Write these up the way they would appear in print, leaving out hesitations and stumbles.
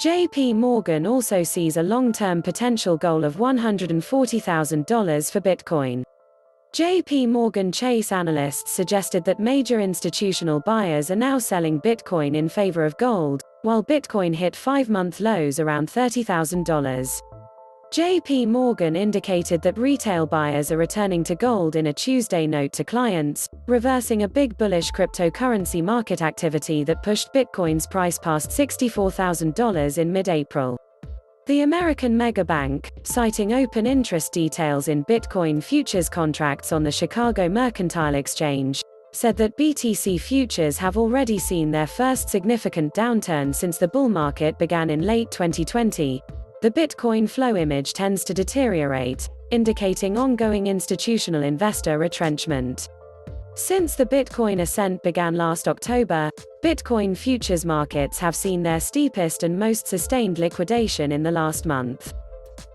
JP Morgan also sees a long-term potential goal of $140,000 for Bitcoin. JP Morgan Chase analysts suggested that major institutional buyers are now selling Bitcoin in favor of gold, while Bitcoin hit 5-month lows around $30,000. JP Morgan indicated that retail buyers are returning to gold in a Tuesday note to clients, reversing a big bullish cryptocurrency market activity that pushed Bitcoin's price past $64,000 in mid-April. The American megabank, citing open interest details in Bitcoin futures contracts on the Chicago Mercantile Exchange, said that BTC futures have already seen their first significant downturn since the bull market began in late 2020. The Bitcoin flow image tends to deteriorate, indicating ongoing institutional investor retrenchment. Since the Bitcoin ascent began last October, Bitcoin futures markets have seen their steepest and most sustained liquidation in the last month.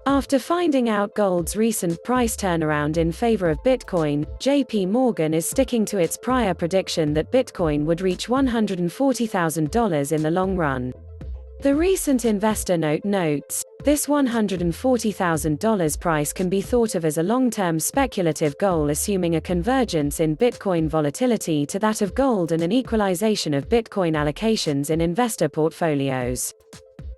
After finding out gold's recent price turnaround in favor of Bitcoin, JP Morgan is sticking to its prior prediction that Bitcoin would reach $140,000 in the long run. The recent investor note notes, this $140,000 price can be thought of as a long-term speculative goal, assuming a convergence in Bitcoin volatility to that of gold and an equalization of Bitcoin allocations in investor portfolios.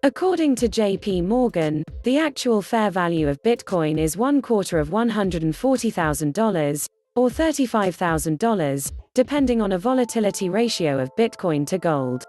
According to JP Morgan, the actual fair value of Bitcoin is $140,000, or $35,000, depending on a volatility ratio of Bitcoin to gold.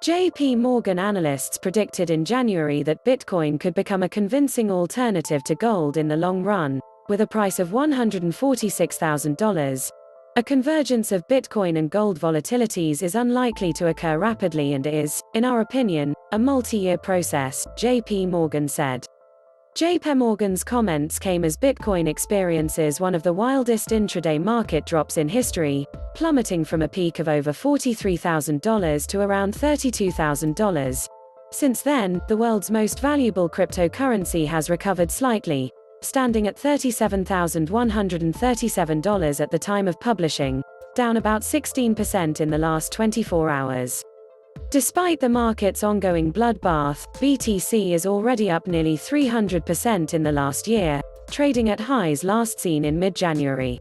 JP Morgan analysts predicted in January that Bitcoin could become a convincing alternative to gold in the long run, with a price of $146,000. A convergence of Bitcoin and gold volatilities is unlikely to occur rapidly and is, in our opinion, a multi-year process, JP Morgan said. JP Morgan's comments came as Bitcoin experiences one of the wildest intraday market drops in history, plummeting from a peak of over $43,000 to around $32,000. Since then, the world's most valuable cryptocurrency has recovered slightly, standing at $37,137 at the time of publishing, down about 16% in the last 24 hours. Despite the market's ongoing bloodbath, BTC is already up nearly 300% in the last year, trading at highs last seen in mid-January.